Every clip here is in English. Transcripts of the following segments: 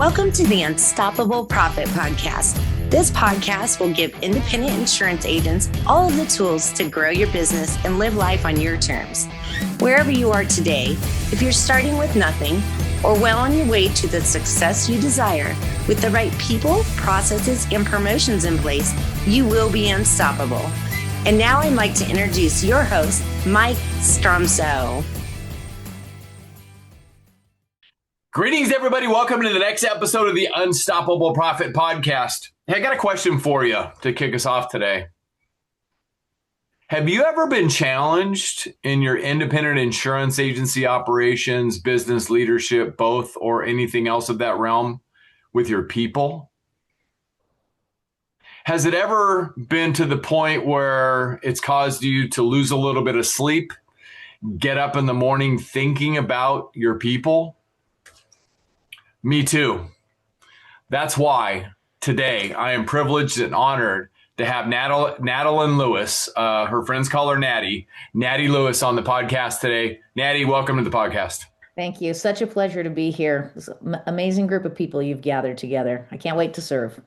Welcome to the Unstoppable Profit Podcast. This podcast will give independent insurance agents all of the tools to grow your business and live life on your terms. Wherever you are today, if you're starting with nothing or well on your way to the success you desire, with the right people, processes, and promotions in place, you will be unstoppable. And now I'd like to introduce your host, Mike Stromsoe. Greetings, everybody. Welcome to the next episode of the Unstoppable Profit Podcast. Hey, I got a question for you to kick us off today. Have you ever been challenged in your independent insurance agency operations, business leadership, both, or anything else of that realm with your people? Has it ever been to the point where it's caused you to lose a little bit of sleep, get up in the morning thinking about your people? Me too. That's why today I am privileged and honored to have Natty Lewis, her friends call her Natty Lewis on the podcast today. Natty, welcome to the podcast. Thank you. Such a pleasure to be here. It's an amazing group of people you've gathered together. I can't wait to serve.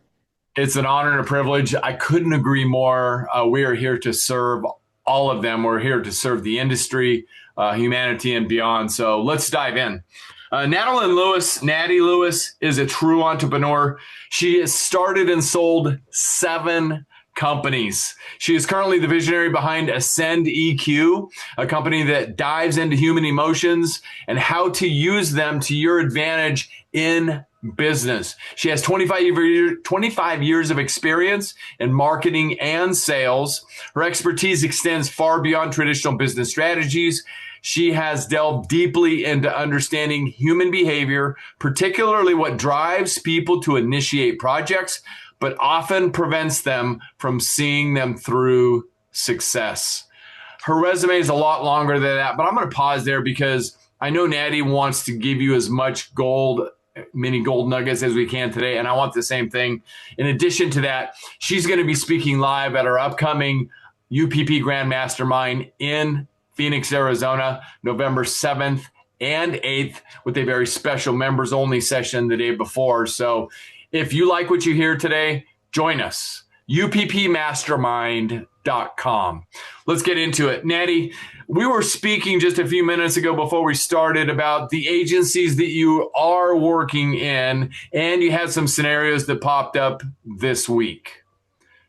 It's an honor and a privilege. I couldn't agree more. We are here to serve all of them. We're here to serve the industry, humanity, and beyond. So let's dive in. Natty Lewis is a true entrepreneur. She has started and sold 7 companies. She is currently the visionary behind Ascend EQ, a company that dives into human emotions and how to use them to your advantage in business. She has 25 years of experience in marketing and sales. Her expertise extends far beyond traditional business strategies. She has delved deeply into understanding human behavior, particularly what drives people to initiate projects, but often prevents them from seeing them through success. Her resume is a lot longer than that, but I'm going to pause there because I know Natty wants to give you as much mini gold nuggets as we can today, and I want the same thing. In addition to that, she's going to be speaking live at our upcoming UPP Grand Mastermind in Phoenix, Arizona, November 7th and 8th with a very special members only session the day before. So if you like what you hear today, join us, uppmastermind.com. Let's get into it. Natty, we were speaking just a few minutes ago before we started about the agencies that you are working in, and you had some scenarios that popped up this week.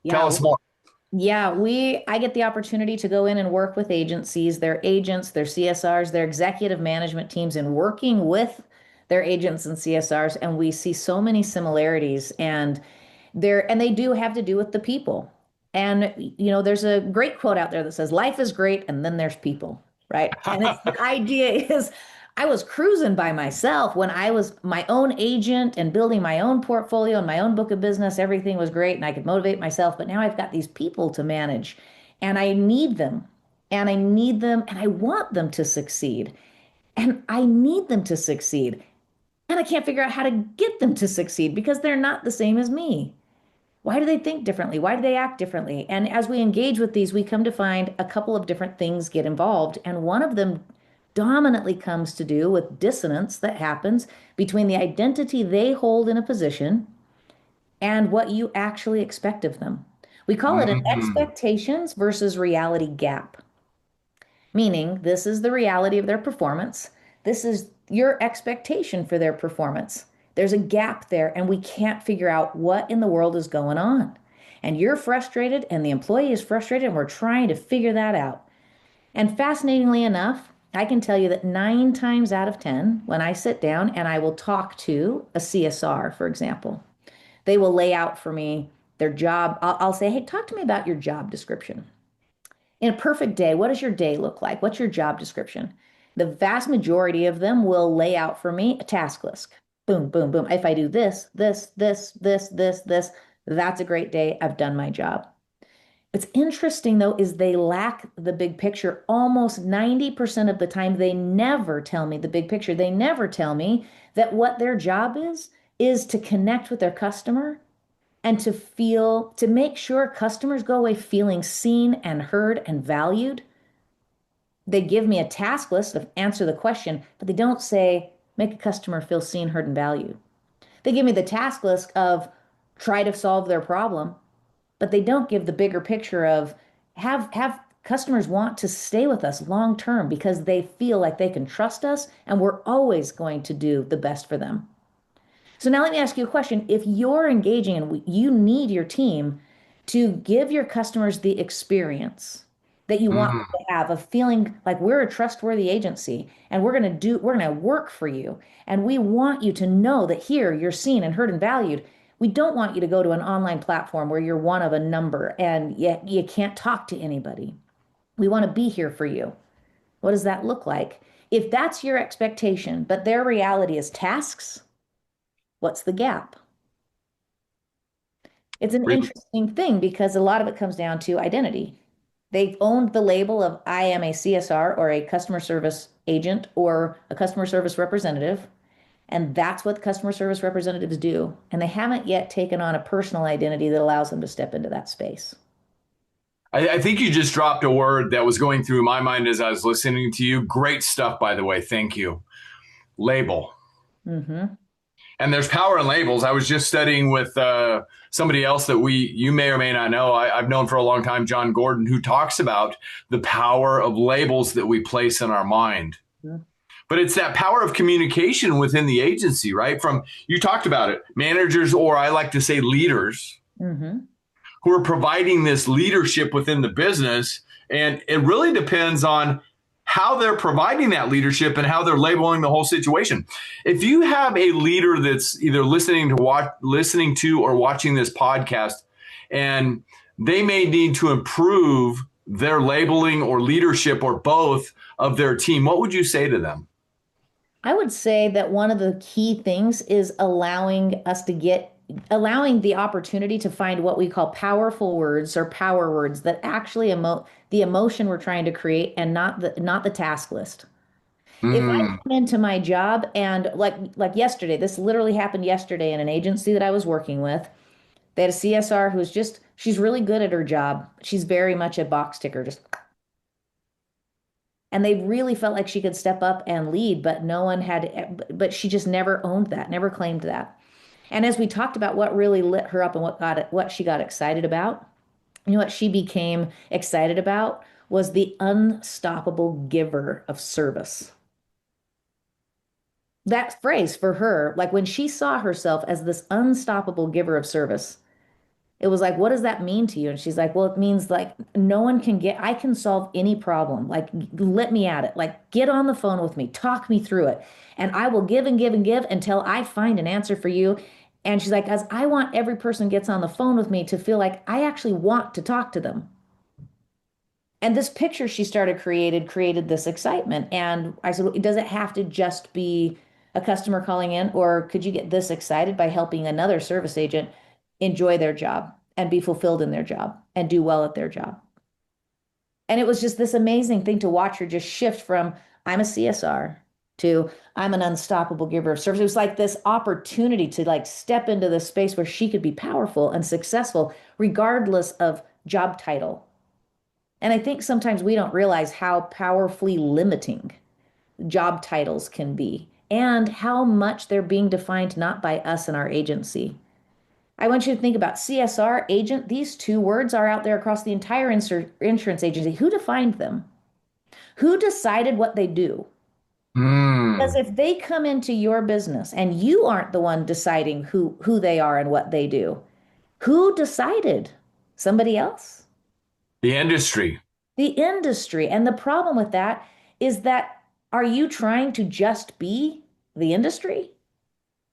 Tell us more. Yeah, I get the opportunity to go in and work with agencies, their agents, their CSRs, their executive management teams, and working with their agents and CSRs. And we see so many similarities, and they do have to do with the people. And, there's a great quote out there that says, life is great, and then there's people, right? And the idea is, I was cruising by myself when I was my own agent and building my own portfolio and my own book of business. Everything was great and I could motivate myself. But now I've got these people to manage and I need them and I want them to succeed and I need them to succeed. And I can't figure out how to get them to succeed because they're not the same as me. Why do they think differently? Why do they act differently? And as we engage with these, we come to find a couple of different things get involved. And one of them dominantly comes to do with dissonance that happens between the identity they hold in a position and what you actually expect of them. We call it an expectations versus reality gap, meaning this is the reality of their performance. This is your expectation for their performance. There's a gap there and we can't figure out what in the world is going on. And you're frustrated and the employee is frustrated and we're trying to figure that out. And fascinatingly enough, I can tell you that 9 times out of 10, when I sit down and I will talk to a CSR, for example, they will lay out for me their job. I'll say, hey, talk to me about your job description. In a perfect day, what does your day look like? What's your job description? The vast majority of them will lay out for me a task list. Boom, boom, boom. If I do this, that's a great day. I've done my job. What's interesting, though, is they lack the big picture. Almost 90% of the time, they never tell me the big picture. They never tell me that what their job is to connect with their customer and to make sure customers go away feeling seen and heard and valued. They give me a task list of answer the question, but they don't say, make a customer feel seen, heard, and valued. They give me the task list of try to solve their problem, but they don't give the bigger picture of have customers want to stay with us long term because they feel like they can trust us and we're always going to do the best for them. So now let me ask you a question. If you're engaging and you need your team to give your customers the experience that you want them Mm. to have of feeling like we're a trustworthy agency and we're going to work for you. And we want you to know that here you're seen and heard and valued. We don't want you to go to an online platform where you're one of a number and yet you can't talk to anybody. We want to be here for you. What does that look like? If that's your expectation, but their reality is tasks, what's the gap? It's an Re- interesting thing because a lot of it comes down to identity. They've owned the label of I am a CSR or a customer service agent or a customer service representative. And that's what customer service representatives do. And they haven't yet taken on a personal identity that allows them to step into that space. I think you just dropped a word that was going through my mind as I was listening to you. Great stuff, by the way. Thank you. Label. Mm-hmm. And there's power in labels. I was just studying with somebody else that you may or may not know. I've known for a long time, John Gordon, who talks about the power of labels that we place in our mind. Mm-hmm. But it's that power of communication within the agency, right? From, you talked about it, managers, or I like to say leaders, Mm-hmm. who are providing this leadership within the business. And it really depends on how they're providing that leadership and how they're labeling the whole situation. If you have a leader that's either listening to or watching this podcast, and they may need to improve their labeling or leadership or both of their team, what would you say to them? I would say that one of the key things is allowing the opportunity to find what we call powerful words or power words that actually emote the emotion we're trying to create and not the task list. If I Mm. come into my job and like yesterday, this literally happened yesterday in an agency that I was working with. They had a CSR who's she's really good at her job. She's very much a box ticker, and they really felt like she could step up and lead, but no one but she just never owned that, never claimed that. And as we talked about what really lit her up and what she got excited about, what she became excited about was the unstoppable giver of service. That phrase for her, like when she saw herself as this unstoppable giver of service, it was like, what does that mean to you? And she's like, well, it means like I can solve any problem. Like, let me at it. Like, get on the phone with me, talk me through it. And I will give and give and give until I find an answer for you. And she's like, as I want every person gets on the phone with me to feel like I actually want to talk to them. And this picture she started created this excitement. And I said, well, does it have to just be a customer calling in, or could you get this excited by helping another service agent enjoy their job and be fulfilled in their job and do well at their job? And it was just this amazing thing to watch her just shift from I'm a CSR to I'm an unstoppable giver of service. It was like this opportunity to like step into this space where she could be powerful and successful regardless of job title. And I think sometimes we don't realize how powerfully limiting job titles can be and how much they're being defined not by us and our agency. I want you to think about CSR, agent. These two words are out there across the entire insurance agency. Who defined them? Who decided what they do? Because Mm. if they come into your business and you aren't the one deciding who they are and what they do, who decided? Somebody else? The industry. The industry. And the problem with that is that are you trying to just be the industry?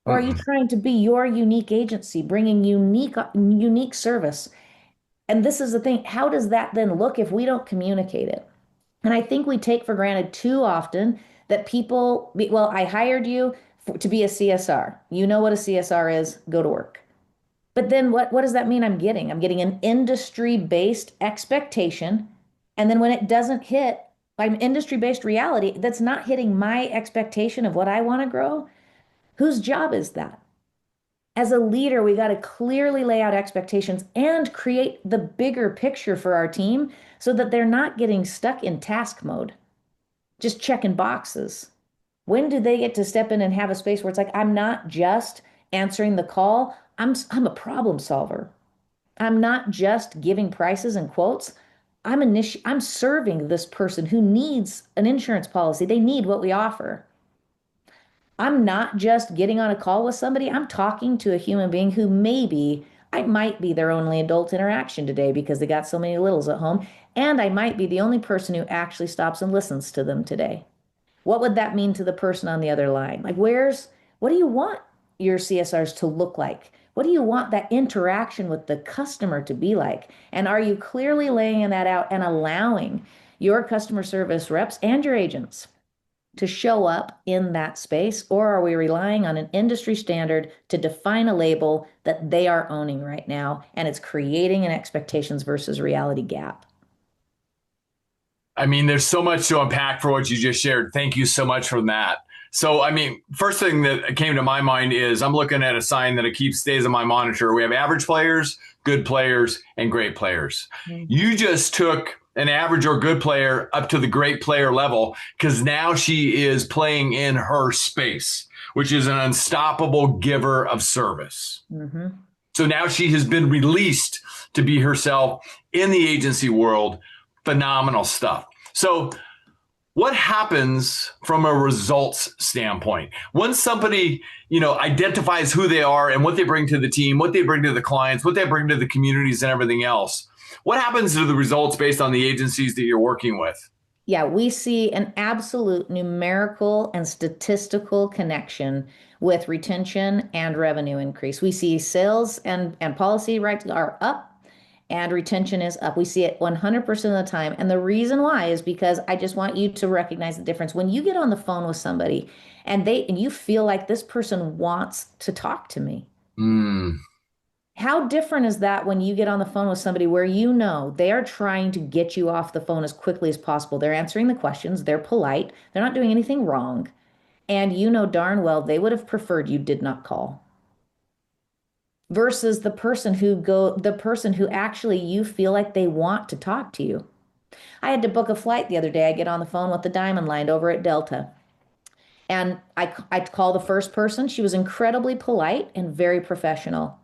Or are you Mm-mm. trying to be your unique agency, bringing unique service? And this is the thing, how does that then look if we don't communicate it? And I think we take for granted too often that well, I hired you to be a CSR. You know what a CSR is, go to work. But then what does that mean I'm getting? I'm getting an industry-based expectation. And then when it doesn't hit, like industry-based reality that's not hitting my expectation of what I want to grow, whose job is that? As a leader, we got to clearly lay out expectations and create the bigger picture for our team so that they're not getting stuck in task mode, just checking boxes. When do they get to step in and have a space where it's like, I'm not just answering the call. I'm a problem solver. I'm not just giving prices and quotes. I'm serving this person who needs an insurance policy. They need what we offer. I'm not just getting on a call with somebody. I'm talking to a human being who maybe I might be their only adult interaction today because they got so many littles at home. And I might be the only person who actually stops and listens to them today. What would that mean to the person on the other line? Like, what do you want your CSRs to look like? What do you want that interaction with the customer to be like? And are you clearly laying that out and allowing your customer service reps and your agents to show up in that space? Or are we relying on an industry standard to define a label that they are owning right now? And it's creating an expectations versus reality gap. I mean, there's so much to unpack for what you just shared. Thank you so much for that. So, I mean, first thing that came to my mind is I'm looking at a sign that stays on my monitor. We have average players, good players, and great players. You just took an average or good player up to the great player level because now she is playing in her space, which is an unstoppable giver of service. Mm-hmm. So now she has been released to be herself in the agency world. Phenomenal stuff. So what happens from a results standpoint? Once somebody, identifies who they are and what they bring to the team, what they bring to the clients, what they bring to the communities and everything else, what happens to the results based on the agencies that you're working with? Yeah, we see an absolute numerical and statistical connection with retention and revenue increase. We see sales and policy rights are up and retention is up. We see it 100% of the time. And the reason why is because I just want you to recognize the difference. When you get on the phone with somebody and you feel like this person wants to talk to me. How different is that when you get on the phone with somebody where they are trying to get you off the phone as quickly as possible? They're answering the questions, they're polite, they're not doing anything wrong. And you know darn well they would have preferred you did not call. Versus the person who actually you feel like they want to talk to you. I had to book a flight the other day. I get on the phone with the Diamond Line over at Delta. And I call the first person. She was incredibly polite and very professional.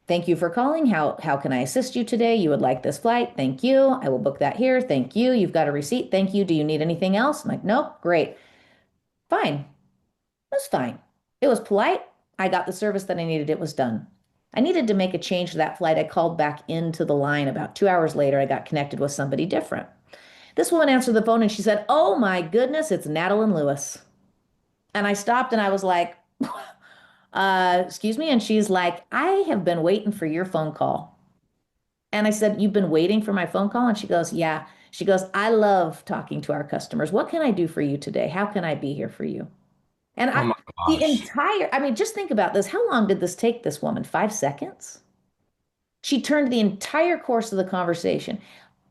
Thank you for calling. How can I assist you today? You would like this flight? Thank you. I will book that here. Thank you. You've got a receipt. Thank you. Do you need anything else? I'm like, nope. Great. Fine. It was fine. It was polite. I got the service that I needed. It was done. I needed to make a change to that flight. I called back into the line. About 2 hours later, I got connected with somebody different. This woman answered the phone and she said, "Oh my goodness, it's Natty Lewis." And I stopped and I was like, excuse me. And she's like, "I have been waiting for your phone call." And I said, "You've been waiting for my phone call?" And she goes, "Yeah." She goes, "I love talking to our customers. What can I do for you today? How can I be here for you?" And Oh my gosh. just think about this. How long did this take this woman? 5 seconds? She turned the entire course of the conversation.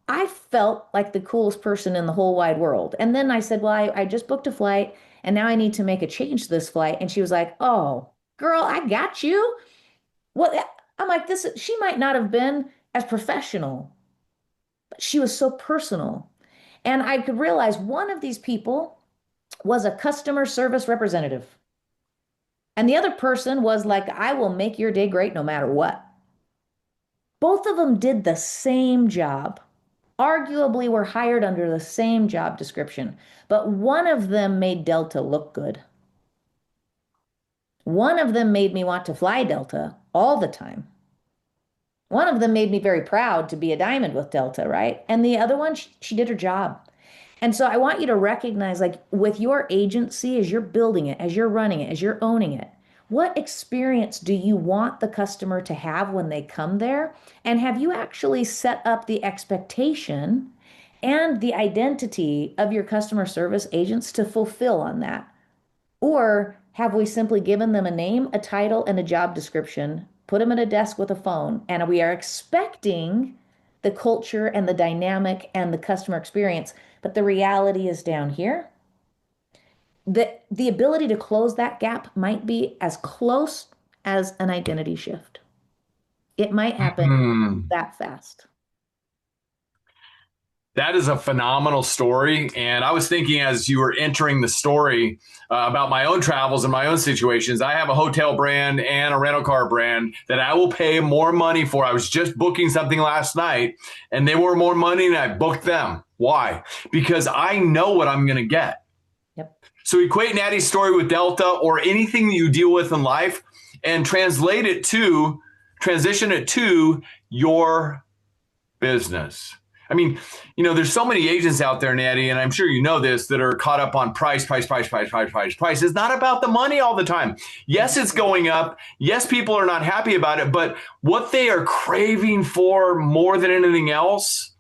I felt like the coolest person in the whole wide world. And then I said, "Well, I just booked a flight and now I need to make a change to this flight." And she was like, "Oh, girl, I got you." What? I'm like, she might not have been as professional, but she was so personal. And I could realize one of these people was a customer service representative. And the other person was like, "I will make your day great no matter what." Both of them did the same job. Arguably were hired under the same job description, but one of them made Delta look good. One of them made me want to fly Delta all the time. One of them made me very proud to be a diamond with Delta, right? And the other one, she did her job. And so I want you to recognize, like with your agency, as you're building it, as you're running it, as you're owning it, what experience do you want the customer to have when they come there? And have you actually set up the expectation and the identity of your customer service agents to fulfill on that? Or have we simply given them a name, a title, and a job description, put them at a desk with a phone, and we are expecting the culture and the dynamic and the customer experience, but the reality is down here? The ability to close that gap might be as close as an identity shift. It might happen Hmm. that fast. That is a phenomenal story. And I was thinking as you were entering the story about my own travels and my own situations, I have a hotel brand and a rental car brand that I will pay more money for. I was just booking something last night and they were more money and I booked them. Why? Because I know what I'm going to get. Yep. So equate Natty's story with Delta or anything that you deal with in life and transition it to your business. I mean, there's so many agents out there, Natty, and I'm sure you know this, that are caught up on price. It's not about the money all the time. Yes, it's going up. Yes, people are not happy about it. But what they are craving for more than anything else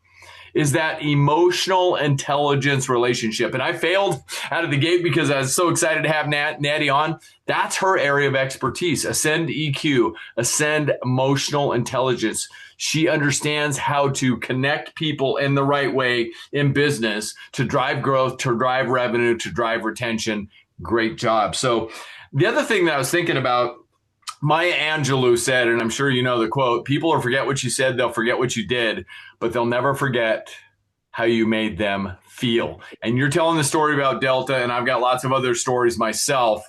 is that emotional intelligence relationship. And I failed out of the gate because I was so excited to have Natty on. That's her area of expertise. Ascend EQ, Ascend emotional intelligence. She understands how to connect people in the right way in business to drive growth, to drive revenue, to drive retention. Great job. So the other thing that I was thinking about, Maya Angelou said, and I'm sure you know the quote, people will forget what you said, they'll forget what you did, but they'll never forget how you made them feel. And you're telling the story about Delta, and I've got lots of other stories myself.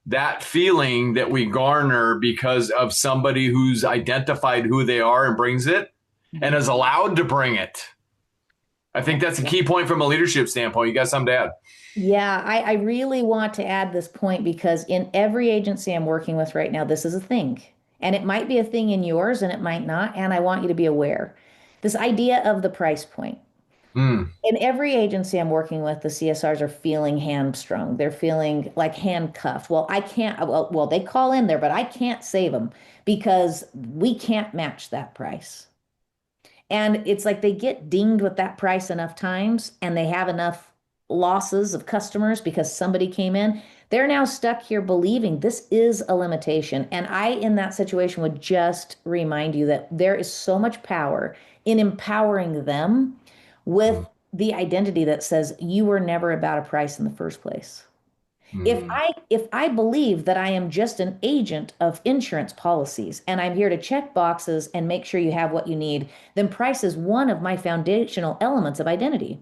That feeling that we garner because of somebody who's identified who they are and brings it and is allowed to bring it. I think that's a key point from a leadership standpoint. You got something to add? Yeah, I really want to add this point because in every agency I'm working with right now, this is a thing. And it might be a thing in yours and it might not. And I want you to be aware. This idea of the price point. In every agency I'm working with, the CSRs are feeling hamstrung. They're feeling like handcuffed. Well, I can't, well, they call in there, but I can't save them because we can't match that price. And it's like they get dinged with that price enough times and they have enough losses of customers because somebody came in. They're now stuck here believing this is a limitation. And I, in that situation, would just remind you that there is so much power in empowering them with the identity that says you were never about a price in the first place. If I believe that I am just an agent of insurance policies and I'm here to check boxes and make sure you have what you need, then price is one of my foundational elements of identity.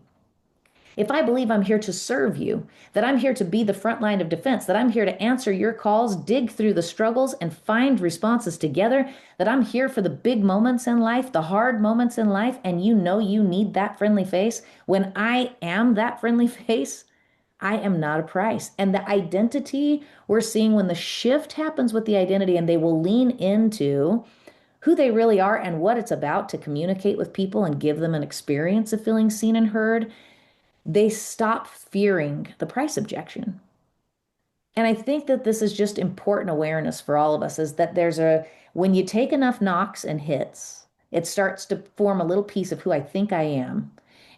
If I believe I'm here to serve you, that I'm here to be the front line of defense, that I'm here to answer your calls, dig through the struggles and find responses together, that I'm here for the big moments in life, the hard moments in life, and you need that friendly face, when I am that friendly face, I am not a price. And the identity we're seeing when the shift happens with the identity and they will lean into who they really are and what it's about to communicate with people and give them an experience of feeling seen and heard, they stop fearing the price objection. And I think that this is just important awareness for all of us, is that when you take enough knocks and hits, it starts to form a little piece of who I think I am.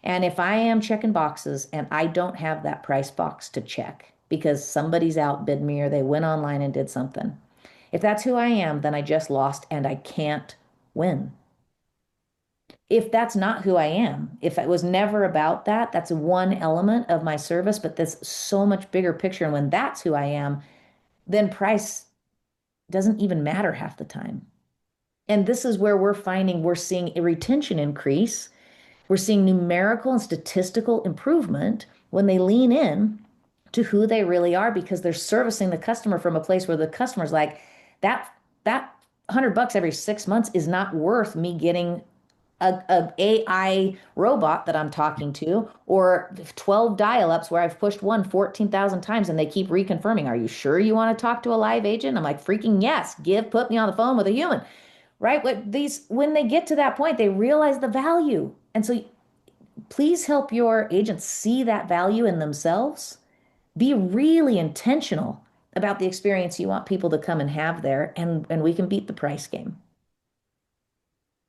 And if I am checking boxes and I don't have that price box to check because somebody's outbid me or they went online and did something, if that's who I am, then I just lost and I can't win. If that's not who I am, if it was never about that, that's one element of my service, but there's so much bigger picture. And when that's who I am, then price doesn't even matter half the time. And this is where we're seeing a retention increase. We're seeing numerical and statistical improvement when they lean in to who they really are, because they're servicing the customer from a place where the customer's like, that $100 every 6 months is not worth me getting a AI robot that I'm talking to, or 12 dial-ups where I've pushed one 14,000 times and they keep reconfirming, are you sure you want to talk to a live agent? I'm like, freaking yes, put me on the phone with a human, right? When they get to that point, they realize the value. And so please help your agents see that value in themselves. Be really intentional about the experience you want people to come and have there, and we can beat the price game.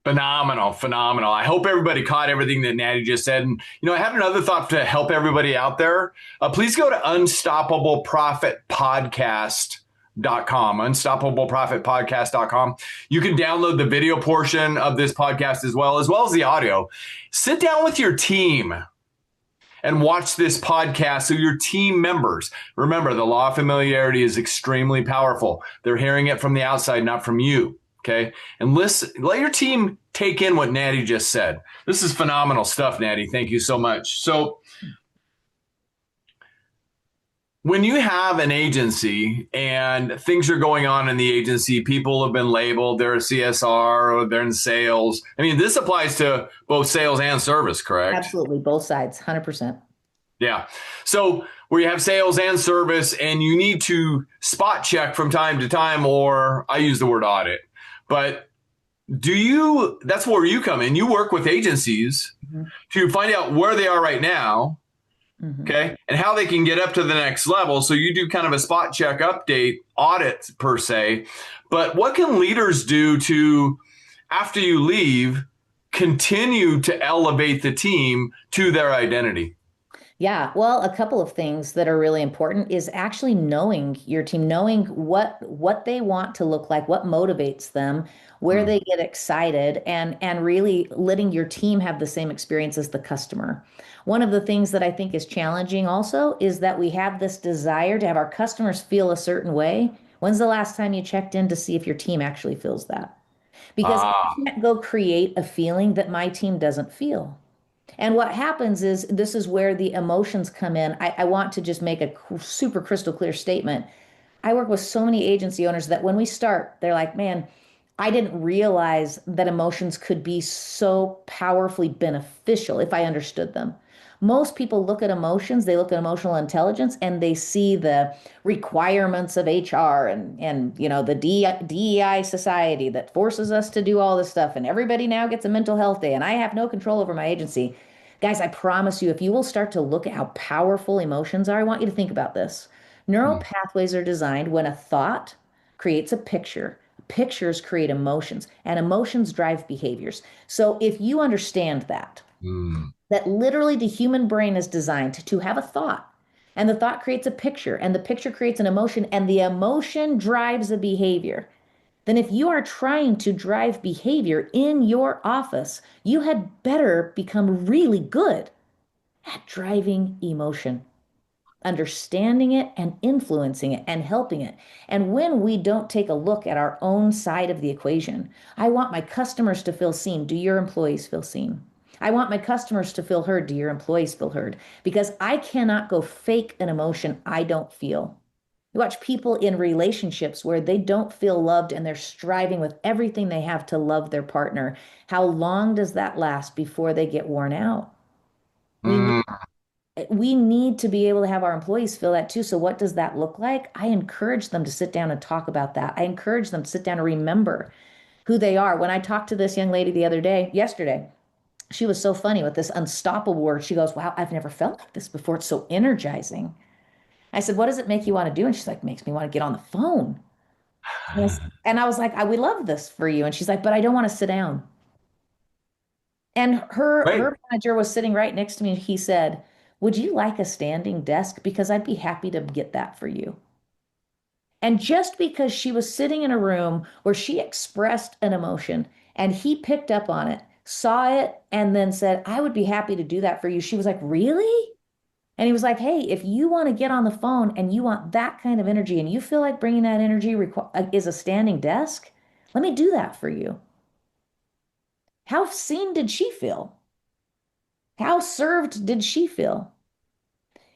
Phenomenal. I hope everybody caught everything that Natty just said. And, I had another thought to help everybody out there. Please go to unstoppableprofitpodcast.com, unstoppableprofitpodcast.com. You can download the video portion of this podcast as well as the audio. Sit down with your team and watch this podcast so your team members, remember, the law of familiarity is extremely powerful. They're hearing it from the outside, not from you. Okay. And listen, let your team take in what Natty just said. This is phenomenal stuff, Natty. Thank you so much. So, when you have an agency and things are going on in the agency, people have been labeled, they're a CSR or they're in sales. I mean, this applies to both sales and service, correct? Absolutely. Both sides, 100%. Yeah. So where you have sales and service and you need to spot check from time to time, or I use the word audit, but that's where you come in. You work with agencies Mm-hmm. to find out where they are right now. Mm-hmm. Okay. And how they can get up to the next level. So you do kind of a spot check update audit per se. But what can leaders do to, after you leave, continue to elevate the team to their identity? Yeah, well, a couple of things that are really important is actually knowing your team, knowing what they want to look like, what motivates them, where Mm. they get excited, and really letting your team have the same experience as the customer. One of the things that I think is challenging also is that we have this desire to have our customers feel a certain way. When's the last time you checked in to see if your team actually feels that? Because Ah, I can't go create a feeling that my team doesn't feel. And what happens is this is where the emotions come in. I want to just make a super crystal clear statement. I work with so many agency owners that when we start, they're like, man, I didn't realize that emotions could be so powerfully beneficial if I understood them. Most people look at emotions, they look at emotional intelligence, and they see the requirements of HR and the DEI society that forces us to do all this stuff. And everybody now gets a mental health day, and I have no control over my agency. Guys, I promise you, if you will start to look at how powerful emotions are, I want you to think about this. Neural mm, pathways are designed when a thought creates a picture. Pictures create emotions, and emotions drive behaviors. So if you understand mm, that literally the human brain is designed to have a thought, and the thought creates a picture, and the picture creates an emotion, and the emotion drives a behavior, then if you are trying to drive behavior in your office, you had better become really good at driving emotion, understanding it and influencing it and helping it. And when we don't take a look at our own side of the equation, I want my customers to feel seen. Do your employees feel seen? I want my customers to feel heard. Do your employees feel heard? Because I cannot go fake an emotion I don't feel. You watch people in relationships where they don't feel loved and they're striving with everything they have to love their partner. How long does that last before they get worn out? We mm. we need to be able to have our employees feel that too. So what does that look like? I encourage them to sit down and talk about that. I encourage them to sit down and remember who they are. When I talked to this young lady yesterday, she was so funny with this unstoppable word. She goes, "Wow, I've never felt like this before. It's so energizing." I said, "What does it make you want to do?" And she's like, "Makes me want to get on the phone." And I was like, "We love this for you." And she's like, "But I don't want to sit down." And her Right. her manager was sitting right next to me. And he said, "Would you like a standing desk? Because I'd be happy to get that for you." And just because she was sitting in a room where she expressed an emotion and he picked up on it, saw it, and then said, "I would be happy to do that for you." She was like, "Really?" And he was like, "Hey, if you want to get on the phone and you want that kind of energy and you feel like bringing that energy is a standing desk, let me do that for you." How seen did she feel? How served did she feel?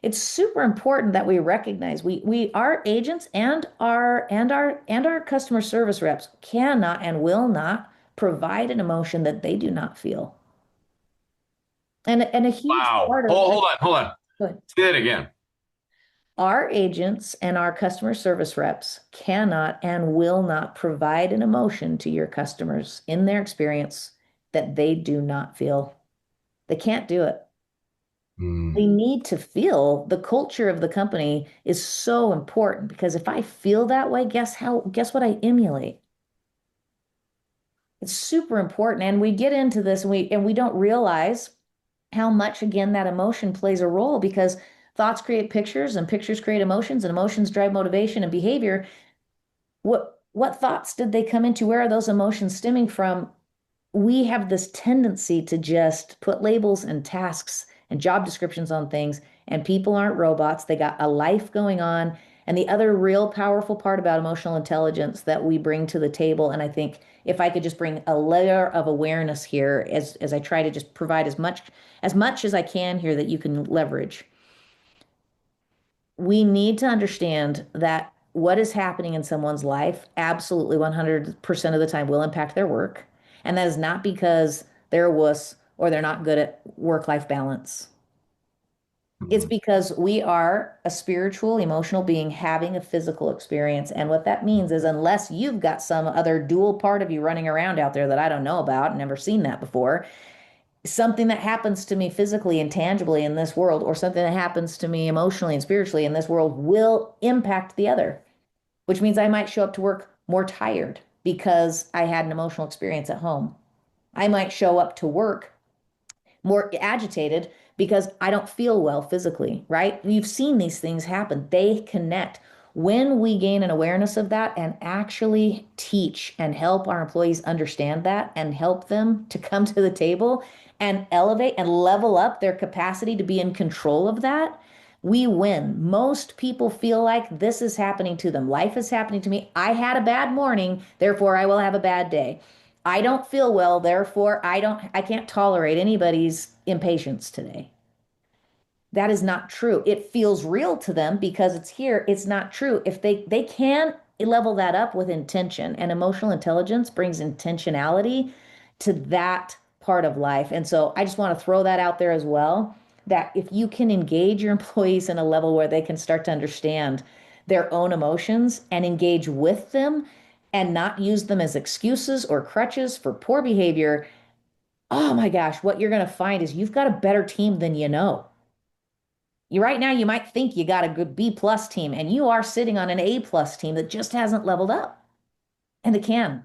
It's super important that we recognize we our agents and our customer service reps cannot and will not provide an emotion that they do not feel. And a huge Wow. part of Hold on. good. Say that again. Our agents and our customer service reps cannot and will not provide an emotion to your customers in their experience that they do not feel. They can't do it. They Mm. need to feel the culture of the company is so important because if I feel that way, guess what I emulate? It's super important. And we get into this and we don't realize how much again that emotion plays a role because thoughts create pictures and pictures create emotions and emotions drive motivation and behavior. What thoughts did they come into? Where are those emotions stemming from? We have this tendency to just put labels and tasks and job descriptions on things, and people aren't robots. They got a life going on, And the other real powerful part about emotional intelligence that we bring to the table, and I think if I could just bring a layer of awareness here as I try to just provide as much as I can here that you can leverage. We need to understand that what is happening in someone's life absolutely 100% of the time will impact their work. And that is not because they're a wuss or they're not good at work-life balance. It's Mhm. because we are a spiritual, emotional being having a physical experience. And what that means is, unless you've got some other dual part of you running around out there that I don't know about, never seen that before, something that happens to me physically and tangibly in this world, or something that happens to me emotionally and spiritually in this world, will impact the other, which means I might show up to work more tired because I had an emotional experience at home. I might show up to work more agitated because I don't feel well physically, right? You've seen these things happen. They connect. When we gain an awareness of that and actually teach and help our employees understand that and help them to come to the table and elevate and level up their capacity to be in control of that, we win. Most people feel like this is happening to them. Life is happening to me. I had a bad morning, therefore I will have a bad day. I don't feel well, therefore I can't tolerate anybody's impatience today. That is not true. It feels real to them because it's here. It's not true. If they can level that up with intention, and emotional intelligence brings intentionality to that part of life. And so I just want to throw that out there as well, that if you can engage your employees in a level where they can start to understand their own emotions and engage with them and not use them as excuses or crutches for poor behavior, oh my gosh, what you're going to find is you've got a better team than you know. You right now you might think you got a good B plus team, and you are sitting on an A plus team that just hasn't leveled up, and they can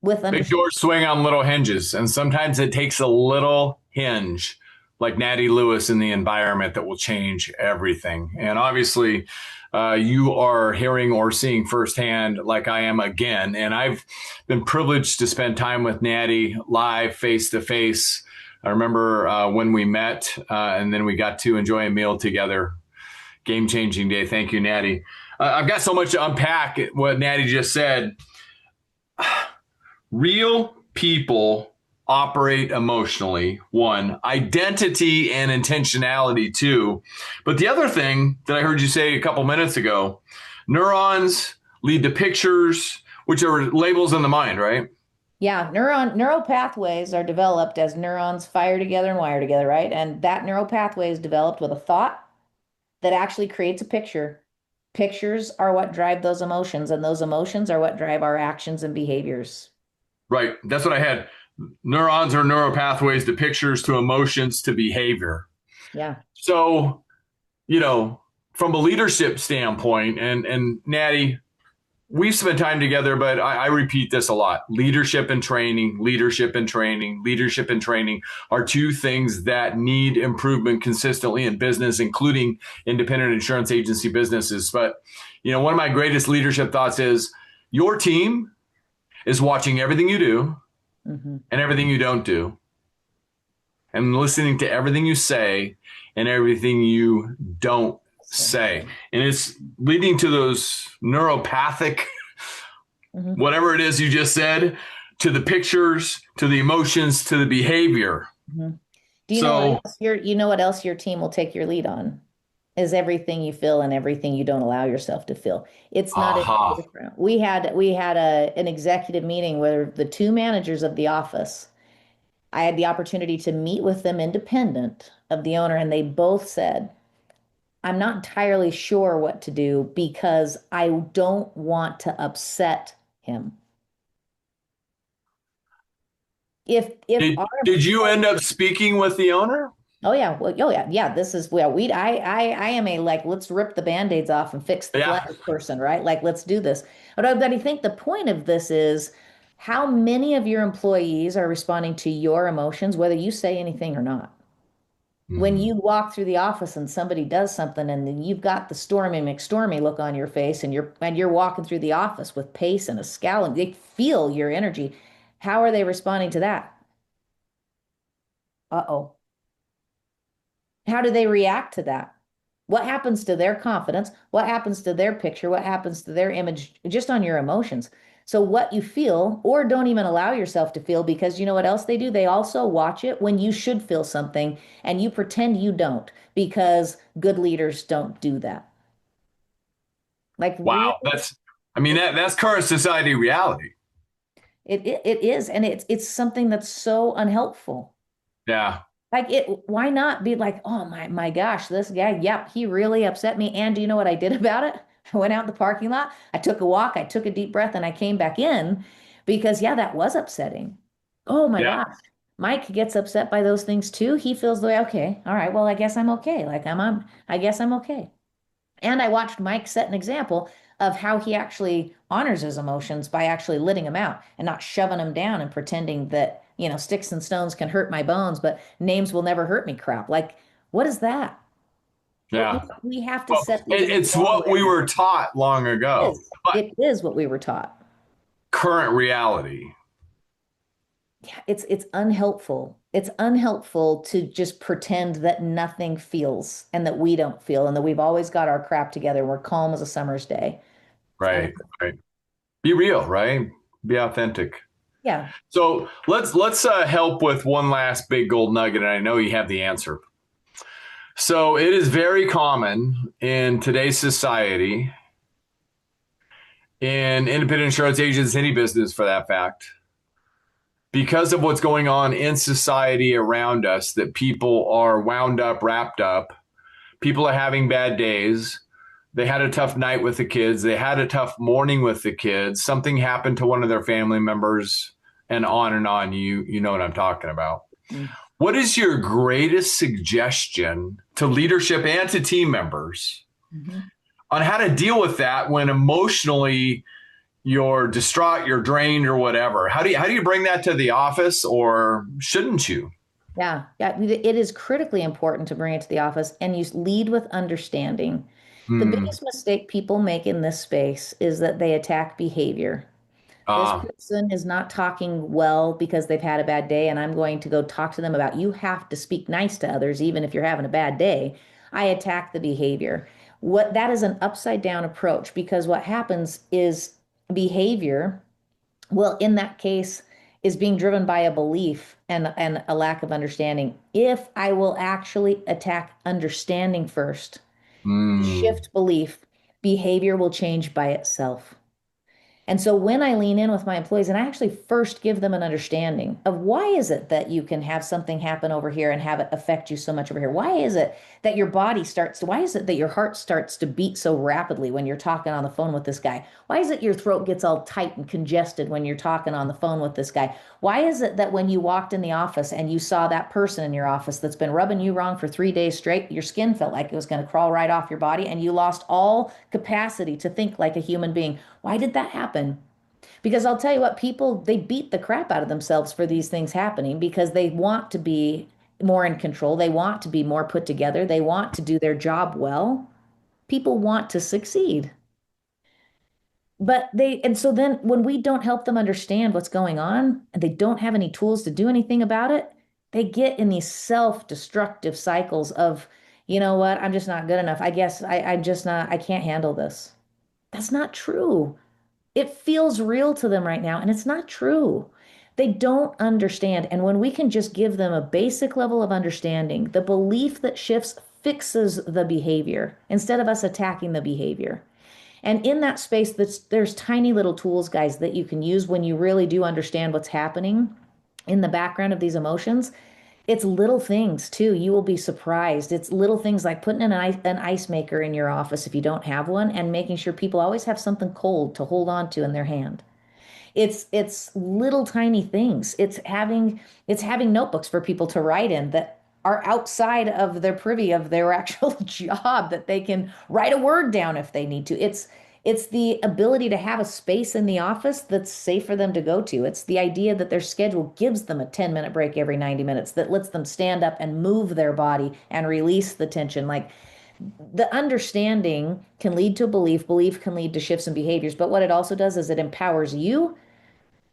with Big understanding. doors swing on little hinges, and sometimes it takes a little hinge, like Natty Lewis in the environment, that will change everything. And obviously, you are hearing or seeing firsthand, like I am again. And I've been privileged to spend time with Natty live, face to face. I remember when we met, and then we got to enjoy a meal together. Game changing day. Thank you, Natty. I've got so much to unpack what Natty just said. Real people operate emotionally, one, identity and intentionality, two. But the other thing that I heard you say a couple minutes ago, neurons lead to pictures, which are labels in the mind, right? Yeah, neural pathways are developed as neurons fire together and wire together, right? And that neural pathway is developed with a thought that actually creates a picture. Pictures are what drive those emotions, and those emotions are what drive our actions and behaviors. Right. That's what I had. Neurons are neural pathways to pictures, to emotions, to behavior. Yeah. So, from a leadership standpoint, and Natty, we've spent time together, but I repeat this a lot. Leadership and training, leadership and training, leadership and training are two things that need improvement consistently in business, including independent insurance agency businesses. But, one of my greatest leadership thoughts is your team is watching everything you do Mm-hmm. and everything you don't do, and listening to everything you say and everything you don't So, say. And it's leading to those neuropathic, mhm. whatever it is you just said, to the pictures, to the emotions, to the behavior. Mhm. Do you know what So, else your team will take your lead on? Is everything you feel and everything you don't allow yourself to feel. It's not any aha. different. We had an executive meeting where the two managers of the office, I had the opportunity to meet with them independent of the owner, and they both said, I'm not entirely sure what to do because I don't want to upset him. If Did, our did you end up speaking with the owner? Oh yeah, well, oh yeah, yeah. This is well, I am a like let's rip the band-aids off and fix the flesh Yeah. person, right? Like let's do this. But I think the point of this is how many of your employees are responding to your emotions, whether you say anything or not. When Mhm. you walk through the office and somebody does something and then you've got the Stormy McStormy look on your face and you're walking through the office with pace and a scowl and they feel your energy. How are they responding to that? Uh-oh. How do they react to that? What happens to their confidence? What happens to their picture? What happens to their image just on your emotions? So, what you feel, or don't even allow yourself to feel, because you know what else they do? They also watch it when you should feel something and you pretend you don't, because good leaders don't do that. Like, really, Wow. I mean, that's current society reality. it is. And it's something that's so unhelpful. Yeah. Like why not be like, oh my gosh, this guy, yep, he really upset me. And do you know what I did about it? I went out in the parking lot, I took a walk, I took a deep breath, and I came back in because yeah, that was upsetting. Oh my Yeah. gosh. Mike gets upset by those things too. He feels the way, okay, all right, well, I guess I'm okay. Like I guess I'm okay. And I watched Mike set an example of how he actually honors his emotions by actually letting them out and not shoving them down and pretending that, sticks and stones can hurt my bones, but names will never hurt me crap. Like, what is that? Yeah. We have to Well, set these it's moral what we awareness. were taught long It ago, is. but It is what we were taught. current reality. Yeah, it's unhelpful. It's unhelpful to just pretend that nothing feels and that we don't feel and that we've always got our crap together. We're calm as a summer's day. And Right. Right. Be real, right? Be authentic. yeah. So let's help with one last big gold nugget, and I know you have the answer. So it is very common in today's society, in independent insurance agents, any business for that fact, because of what's going on in society around us, that people are wound up, wrapped up. People are having bad days. They had a tough night with the kids. They had a tough morning with the kids. Something happened to one of their family members, and on and on. You know what I'm talking about. Mm. What is your greatest suggestion to leadership and to team members Mhm. on how to deal with that when emotionally you're distraught, you're drained, or whatever? How do you bring that to the office, or shouldn't you? Yeah, yeah, it is critically important to bring it to the office and you lead with understanding. The Hmm. biggest mistake people make in this space is that they attack behavior. This Ah. person is not talking well because they've had a bad day, and I'm going to go talk to them about you have to speak nice to others, even if you're having a bad day. I attack the behavior. What that is an upside down approach because what happens is behavior, well, in that case, is being driven by a belief and a lack of understanding. If I will actually attack understanding first, Hmm. shift belief, behavior will change by itself. And so when I lean in with my employees and I actually first give them an understanding of why is it that you can have something happen over here and have it affect you so much over here? Why is it that your body starts to, why is it that your heart starts to beat so rapidly when you're talking on the phone with this guy? Why is it your throat gets all tight and congested when you're talking on the phone with this guy? Why is it that when you walked in the office and you saw that person in your office that's been rubbing you wrong for 3 days straight, your skin felt like it was going to crawl right off your body and you lost all capacity to think like a human being? Why did that happen? Because I'll tell you what, people, they beat the crap out of themselves for these things happening because they want to be more in control. They want to be more put together. They want to do their job well. People want to succeed. And so then when we don't help them understand what's going on and they don't have any tools to do anything about it, they get in these self-destructive cycles of, you know what, I'm just not good enough. I guess I'm just not, I can't handle this. That's not true. It feels real to them right now, and it's not true. They don't understand. And when we can just give them a basic level of understanding, the belief that shifts fixes the behavior instead of us attacking the behavior. And in that space, there's tiny little tools, guys, that you can use when you really do understand what's happening in the background of these emotions. It's little things too. You will be surprised. It's little things like putting an ice maker in your office if you don't have one and making sure people always have something cold to hold on to in their hand. It's little tiny things. It's having notebooks for people to write in that are outside of their privy of their actual job that they can write a word down if they need to. It's the ability to have a space in the office that's safe for them to go to. It's the idea that their schedule gives them a 10-minute break every 90 minutes that lets them stand up and move their body and release the tension. Like the understanding can lead to belief, belief can lead to shifts in behaviors. But what it also does is it empowers you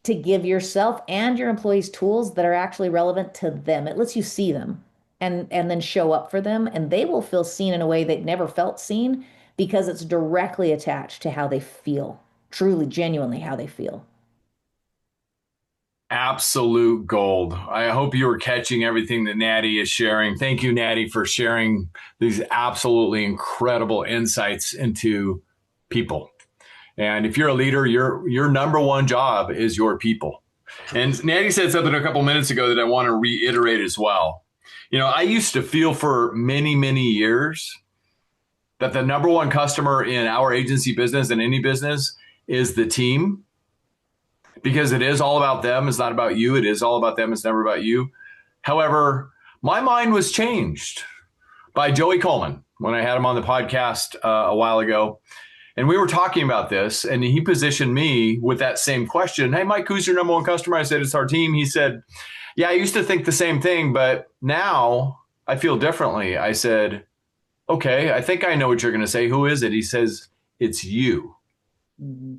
to give yourself and your employees tools that are actually relevant to them. It lets you see them. and then show up for them, and they will feel seen in a way they've never felt seen because it's directly attached to how they feel, truly, genuinely how they feel. Absolute gold. I hope you were catching everything that Natty is sharing. Thank you, Natty, for sharing these absolutely incredible insights into people. And if you're a leader, your number one job is your people. And Natty said something a couple minutes ago that I want to reiterate as well. You know, I used to feel for many, many years that the number one customer in our agency business and any business is the team, because it is all about them. It's not about you. It is all about them. It's never about you. However, my mind was changed by Joey Coleman when I had him on the podcast a while ago. And we were talking about this, and he positioned me with that same question. Hey, Mike, who's your number one customer? I said, it's our team. He said, yeah, I used to think the same thing, but now I feel differently. I said, okay, I think I know what you're going to say. Who is it? He says, it's you. Mm-hmm.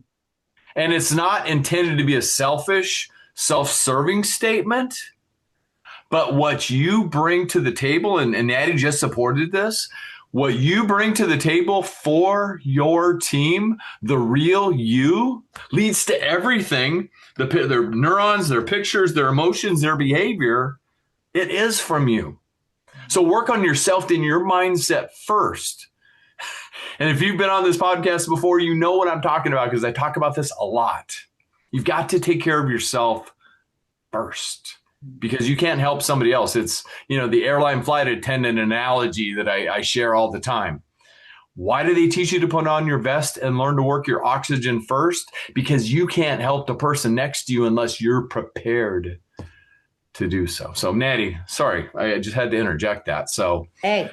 And it's not intended to be a selfish, self-serving statement, but what you bring to the table, and Natty just supported this, what you bring to the table for your team, the real you, leads to everything, their neurons, their pictures, their emotions, their behavior. It is from you. So work on yourself in your mindset first. And if you've been on this podcast before, you know what I'm talking about, because I talk about this a lot. You've got to take care of yourself first, because you can't help somebody else. It's, the airline flight attendant analogy that I share all the time. Why do they teach you to put on your vest and learn to work your oxygen first? Because you can't help the person next to you unless you're prepared to do so. So Natty, sorry, I just had to interject that. So, hey,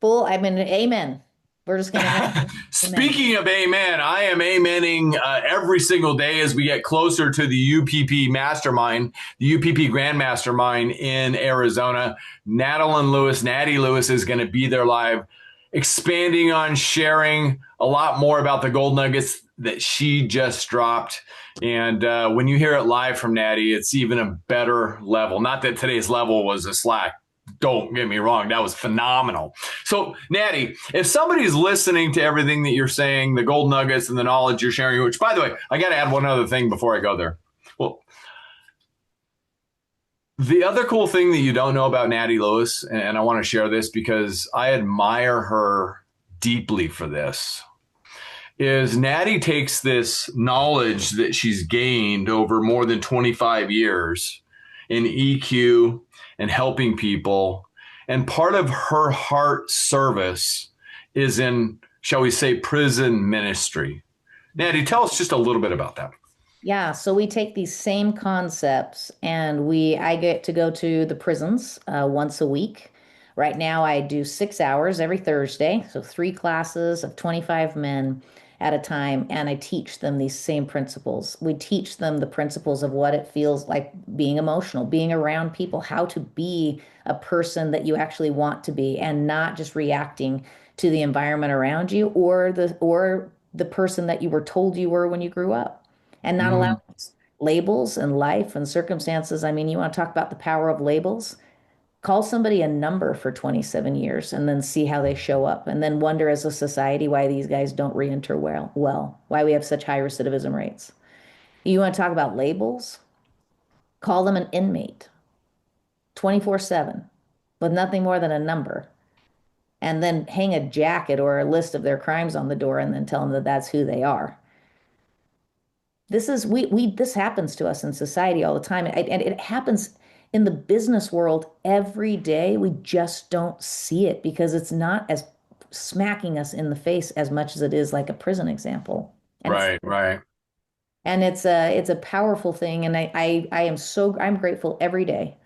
amen. We're just going to. Speaking of amen, I am amening every single day as we get closer to the UPP Mastermind, the UPP Grand Mastermind in Arizona. Natty Lewis is going to be there live, expanding on sharing a lot more about the gold nuggets that she just dropped. And when you hear it live from Natty, it's even a better level. Not that today's level was a slack. Don't get me wrong. That was phenomenal. So, Natty, if somebody's listening to everything that you're saying, the gold nuggets and the knowledge you're sharing, which, by the way, I got to add one other thing before I go there. Well, the other cool thing that you don't know about Natty Lewis, and I want to share this because I admire her deeply for this, is Natty takes this knowledge that she's gained over more than 25 years in EQ and helping people. And part of her heart service is in, shall we say, prison ministry. Natty, tell us just a little bit about that. Yeah, so we take these same concepts, and I get to go to the prisons once a week. Right now I do 6 hours every Thursday, so 3 classes of 25 men at a time, and I teach them these same principles. We teach them the principles of what it feels like being emotional, being around people, how to be a person that you actually want to be, and not just reacting to the environment around you or the person that you were told you were when you grew up, and not allow labels in life and circumstances. I mean, you want to talk about the power of labels? Call somebody a number for 27 years and then see how they show up, and then wonder as a society why these guys don't reenter well, why we have such high recidivism rates. You want to talk about labels? Call them an inmate 24/7 with nothing more than a number, and then hang a jacket or a list of their crimes on the door and then tell them that that's who they are. This happens to us in society all the time, and it happens in the business world every day. We just don't see it because it's not as smacking us in the face as much as it is like a prison example. And Right. And it's a powerful thing. And I'm grateful every day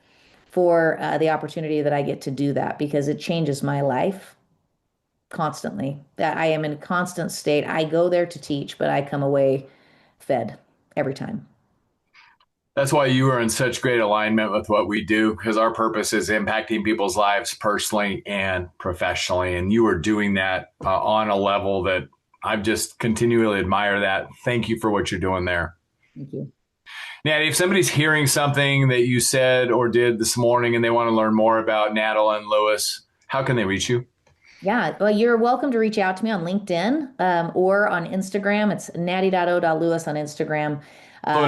for the opportunity that I get to do that, because it changes my life constantly. That I am in a constant state. I go there to teach, but I come away fed every time. That's why you are in such great alignment with what we do, because our purpose is impacting people's lives personally and professionally. And you are doing that on a level that I've just continually admire that. Thank you for what you're doing there. Thank you. Natty, if somebody's hearing something that you said or did this morning and they want to learn more about Natty Lewis, how can they reach you? Yeah, well, you're welcome to reach out to me on LinkedIn or on Instagram. It's natty.o.lewis on Instagram. Slow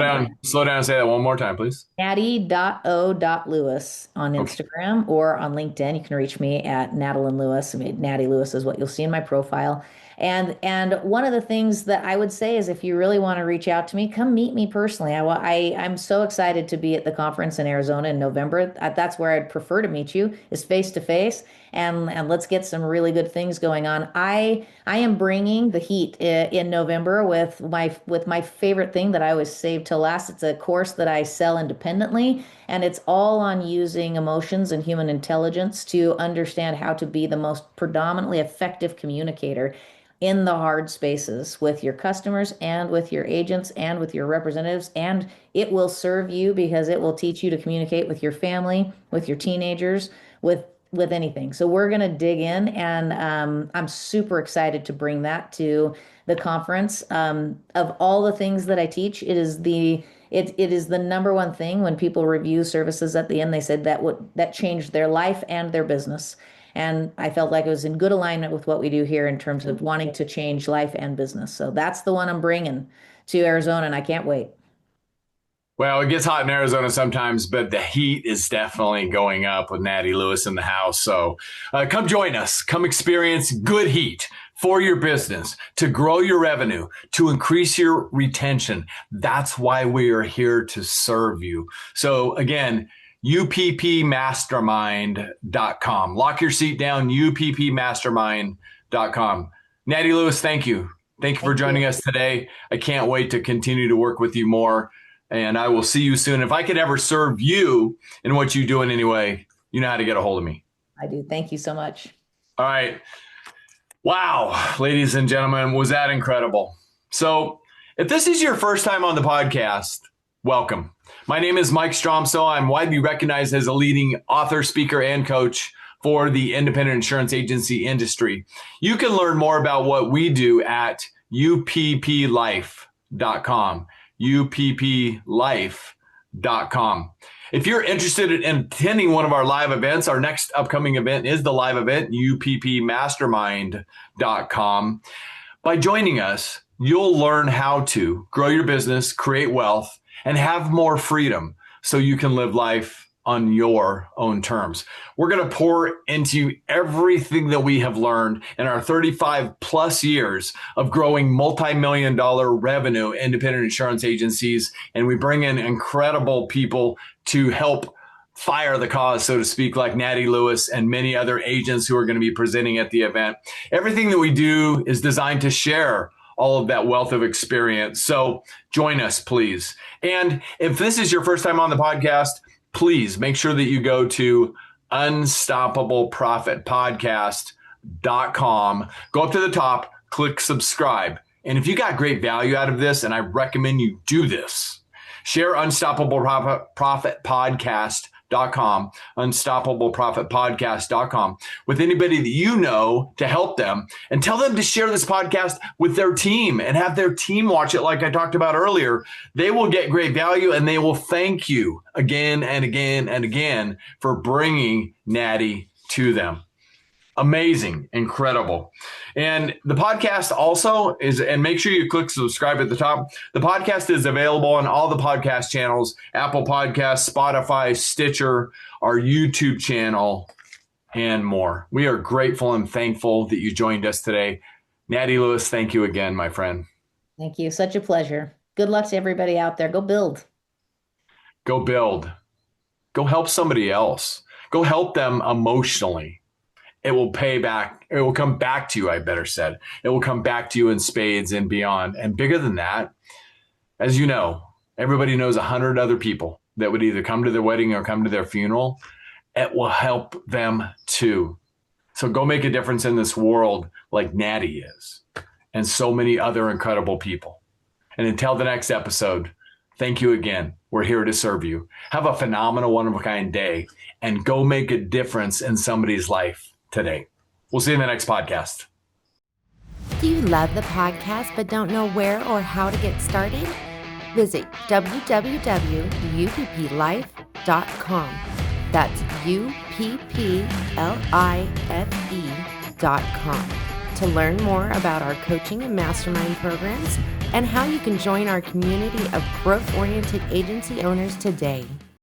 down and say that one more time, please. Natty.o.lewis on Okay. Instagram or on LinkedIn. You can reach me at Natty Lewis. I mean, Natty Lewis is what you'll see in my profile. And one of the things that I would say is if you really want to reach out to me, come meet me personally. I'm so excited to be at the conference in Arizona in November. That's where I'd prefer to meet you, is face to face, and let's get some really good things going on. I am bringing the heat in November with my favorite thing that I always save till last. It's a course that I sell independently, and it's all on using emotions and human intelligence to understand how to be the most predominantly effective communicator in the hard spaces with your customers and with your agents and with your representatives. And it will serve you because it will teach you to communicate with your family, with your teenagers, with anything. So we're going to dig in, and I'm super excited to bring that to the conference. Of all the things that I teach, it is the number one thing when people review services at the end. They said that changed their life and their business. And I felt like it was in good alignment with what we do here in terms of wanting to change life and business. So that's the one I'm bringing to Arizona, and I can't wait. Well, it gets hot in Arizona sometimes, but the heat is definitely going up with Natty Lewis in the house. So come join us. Come experience good heat for your business, to grow your revenue, to increase your retention. That's why we are here to serve you. So again, uppmastermind.com. Lock your seat down, uppmastermind.com. Natty Lewis, thank you. Thank you for joining us today. I can't wait to continue to work with you more. And I will see you soon. If I could ever serve you in what you do in any way, you know how to get a hold of me. I do. Thank you so much. All right. Wow, ladies and gentlemen, was that incredible? So if this is your first time on the podcast, welcome. My name is Mike Stromsoe. I'm widely recognized as a leading author, speaker, and coach for the independent insurance agency industry. You can learn more about what we do at upplife.com. upplife.com. If you're interested in attending one of our live events, our next upcoming event is the live event, uppmastermind.com. By joining us, you'll learn how to grow your business, create wealth, and have more freedom so you can live life on your own terms. We're going to pour into everything that we have learned in our 35 plus years of growing multi-million dollar revenue independent insurance agencies. And we bring in incredible people to help fire the cause, so to speak, like Natty Lewis and many other agents who are going to be presenting at the event. Everything that we do is designed to share all of that wealth of experience. So join us, please. And if this is your first time on the podcast, please make sure that you go to unstoppableprofitpodcast.com. Go up to the top, click subscribe. And if you got great value out of this, and I recommend you do this, share unstoppableprofitpodcast.com, unstoppableprofitpodcast.com with anybody that you know to help them, and tell them to share this podcast with their team and have their team watch it like I talked about earlier. They will get great value and they will thank you again and again and again for bringing Natty to them. Amazing, incredible. And the podcast also is, and make sure you click subscribe at the top. The podcast is available on all the podcast channels, Apple Podcasts, Spotify, Stitcher, our YouTube channel, and more. We are grateful and thankful that you joined us today. Natty Lewis, thank you again, my friend. Thank you. Such a pleasure. Good luck to everybody out there. Go build. Go build. Go help somebody else. Go help them emotionally. It will pay back. It will come back to you, I better said. It will come back to you in spades and beyond. And bigger than that, as you know, everybody knows 100 other people that would either come to their wedding or come to their funeral. It will help them too. So go make a difference in this world like Natty is, and so many other incredible people. And until the next episode, thank you again. We're here to serve you. Have a phenomenal, one-of-a-kind day, and go make a difference in somebody's life today. We'll see you in the next podcast. Do you love the podcast but don't know where or how to get started? Visit www.upplife.com. That's UPPLIFE.com to learn more about our coaching and mastermind programs and how you can join our community of growth-oriented agency owners today.